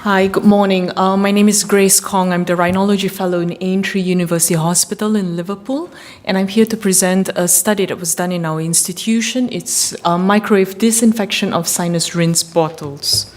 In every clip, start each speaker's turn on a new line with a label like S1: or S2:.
S1: Hi, good morning. My name is Grace Khong. I'm the Rhinology Fellow in Aintree University Hospital in Liverpool, and I'm here to present a study that was done in our institution. It's microwave disinfection of sinus rinse bottles.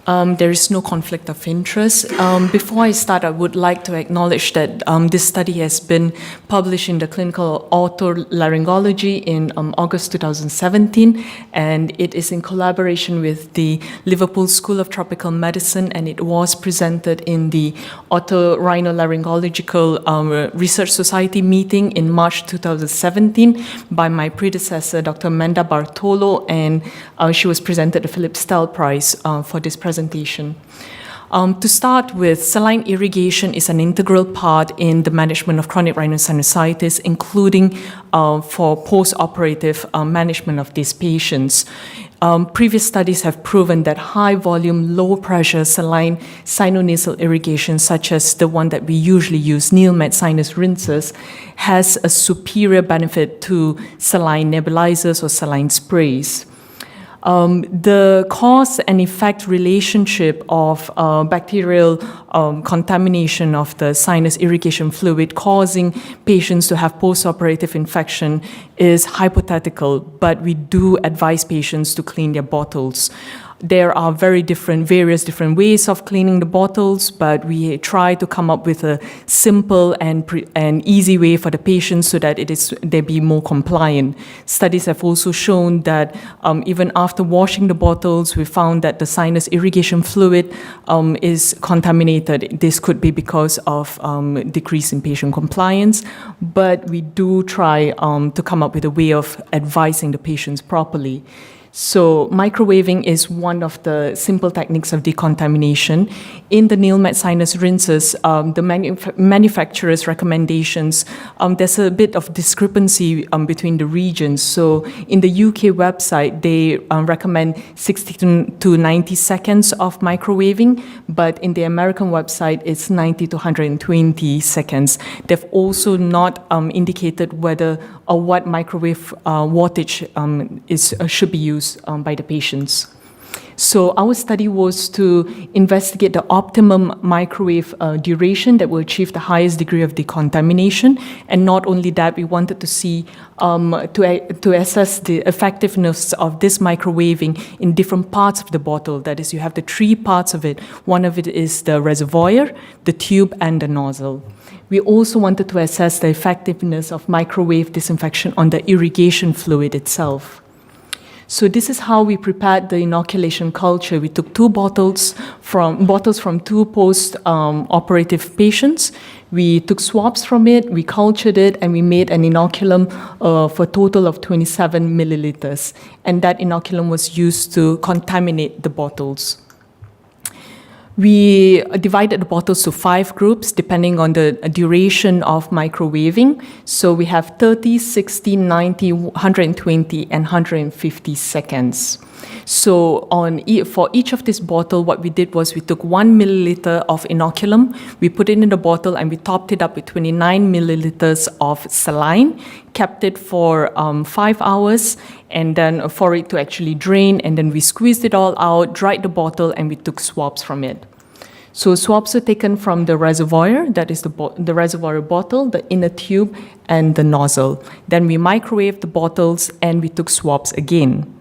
S1: There is no conflict of interest. Before I start, I would like to acknowledge that this study has been published in the Clinical Otolaryngology in August 2017, and it is in collaboration with the Liverpool School of Tropical Medicine, and it was presented in the Rhinological Research Society meeting in March 2017 by my predecessor, Dr. Amanda Bartolo, and she was presented the Philip Stell Prize for this presentation. To start with, saline irrigation is an integral part in the management of chronic rhinosinusitis, including for post-operative management of these patients. Previous studies have proven that high-volume, low-pressure saline sinonasal irrigation, such as the one that we usually use, NeilMed sinus rinses, has a superior benefit to saline nebulizers or saline sprays. The cause and effect relationship of bacterial contamination of the sinus irrigation fluid causing patients to have postoperative infection is hypothetical, but we do advise patients to clean their bottles. There are various different ways of cleaning the bottles, but we try to come up with a simple and easy way for the patients so that they be more compliant. Studies have also shown that even after washing the bottles, we found that the sinus irrigation fluid is contaminated. This could be because of decrease in patient compliance, but we do try to come up with a way of advising the patients properly. So microwaving is one of the simple techniques of decontamination. In the NeilMed sinus rinses, the manufacturer's recommendations, there's a bit of discrepancy between the regions. So in the UK website, they recommend 60 to 90 seconds of microwaving, but in the American website, it's 90 to 120 seconds. They've also not indicated whether or what microwave wattage should be used by the patients. So our study was to investigate the optimum microwave duration that will achieve the highest degree of decontamination. And not only that, we wanted to see, to assess the effectiveness of this microwaving in different parts of the bottle. That is, you have the three parts of it. One of it is the reservoir, the tube, and the nozzle. We also wanted to assess the effectiveness of microwave disinfection on the irrigation fluid itself. So this is how we prepared the inoculation culture. We took bottles from two post-operative patients. We took swabs from it, we cultured it, and we made an inoculum for a total of 27 milliliters. And that inoculum was used to contaminate the bottles. We divided the bottles to 5 groups depending on the duration of microwaving. So we have 30, 60, 90, 120, and 150 seconds. So for each of this bottle, what we did was we took 1 milliliter of inoculum, we put it in the bottle, and we topped it up with 29 milliliters of saline, kept it for 5 hours, and then for it to actually drain, and then we squeezed it all out, dried the bottle, and we took swabs from it. So swabs are taken from the reservoir, that is the reservoir bottle, the inner tube, and the nozzle. Then we microwaved the bottles, and we took swabs again.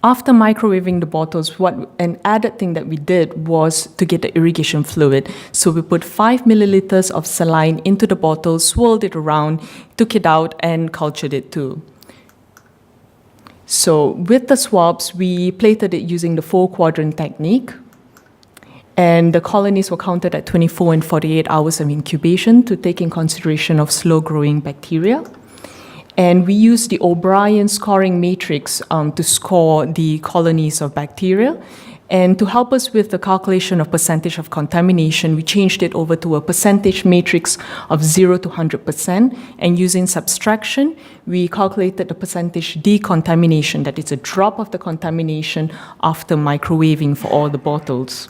S1: After microwaving the bottles, an added thing that we did was to get the irrigation fluid. So we put 5 milliliters of saline into the bottle, swirled it around, took it out, and cultured it too. So with the swabs, we plated it using the 4-quadrant technique. And the colonies were counted at 24 and 48 hours of incubation to take in consideration of slow-growing bacteria. And we used the O'Brien scoring matrix to score the colonies of bacteria. And to help us with the calculation of percentage of contamination, we changed it over to a percentage matrix of 0 to 100%. And using subtraction, we calculated the percentage decontamination, that is a drop of the contamination after microwaving for all the bottles.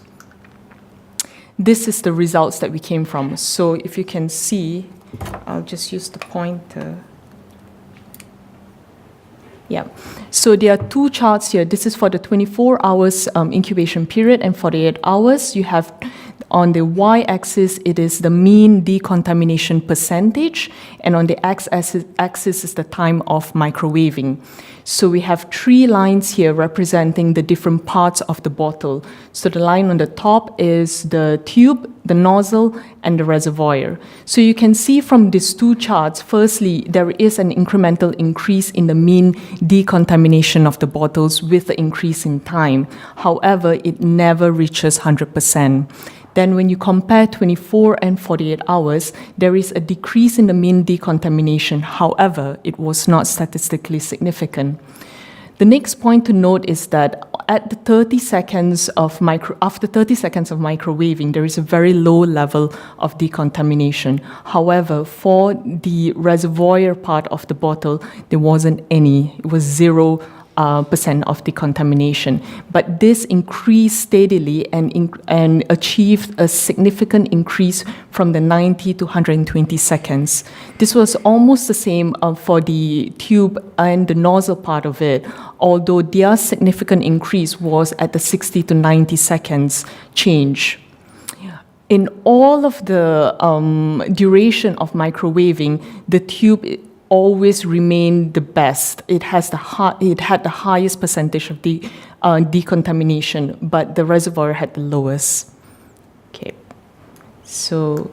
S1: This is the results that we came from. So if you can see, I'll just use the pointer. Yeah. So there are two charts here. This is for the 24 hours incubation period and 48 hours. You have on the y-axis, it is the mean decontamination percentage, and on the x-axis is the time of microwaving. So we have three lines here representing the different parts of the bottle. So the line on the top is the tube, the nozzle, and the reservoir. So you can see from these two charts, firstly, there is an incremental increase in the mean decontamination of the bottles with the increase in time. However, it never reaches 100%. Then when you compare 24 and 48 hours, there is a decrease in the mean decontamination. However, it was not statistically significant. The next point to note is that at the 30 seconds of after 30 seconds of microwaving, there is a very low level of decontamination. However, for the reservoir part of the bottle, there wasn't any. It was 0% of decontamination. But this increased steadily and achieved a significant increase from the 90 to 120 seconds. This was almost the same for the tube and the nozzle part of it, although their significant increase was at the 60 to 90 seconds change. In all of the duration of microwaving, the tube always remained the best. It had the highest percentage of decontamination, but the reservoir had the lowest. Okay, so,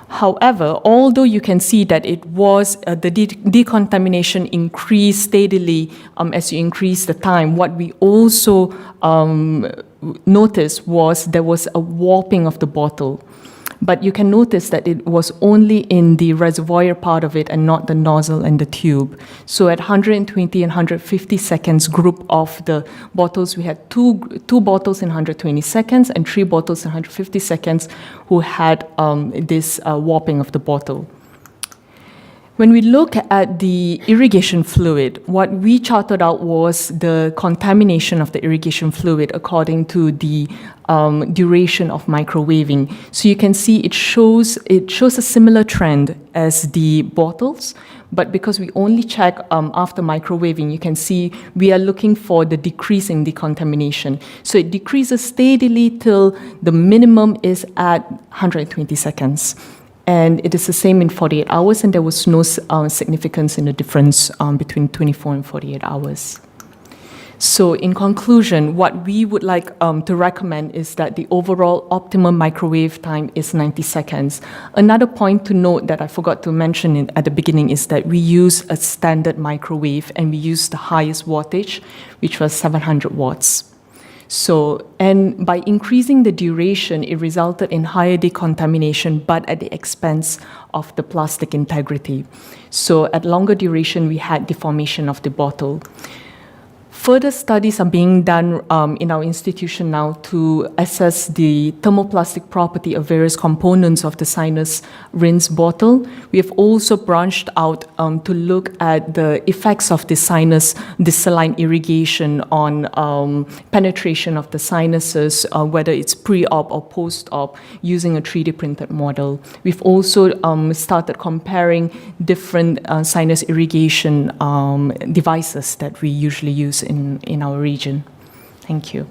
S1: however, although you can see that it was the decontamination increased steadily as you increase the time, what we also noticed was there was a warping of the bottle. But you can notice that it was only in the reservoir part of it and not the nozzle and the tube. So at 120 and 150 seconds group of the bottles, we had two bottles in 120 seconds and 3 bottles in 150 seconds who had this warping of the bottle. When we look at the irrigation fluid, what we charted out was the contamination of the irrigation fluid according to the duration of microwaving. So you can see it shows a similar trend as the bottles, but because we only check after microwaving, you can see we are looking for the decrease in decontamination. So it decreases steadily till the minimum is at 120 seconds. And it is the same in 48 hours, and there was no significance in the difference between 24 and 48 hours. So in conclusion, what we would like to recommend is that the overall optimum microwave time is 90 seconds. Another point to note that I forgot to mention at the beginning is that we use a standard microwave, and we use the highest wattage, which was 700 watts. So, and by increasing the duration, it resulted in higher decontamination, but at the expense of the plastic integrity. So at longer duration, we had deformation of the bottle. Further studies are being done in our institution now to assess the thermoplastic property of various components of the sinus rinse bottle. We have also branched out to look at the effects of the saline irrigation on penetration of the sinuses, whether it's pre-op or post-op, using a 3D printed model. We've also started comparing different sinus irrigation devices that we usually use in our region. Thank you.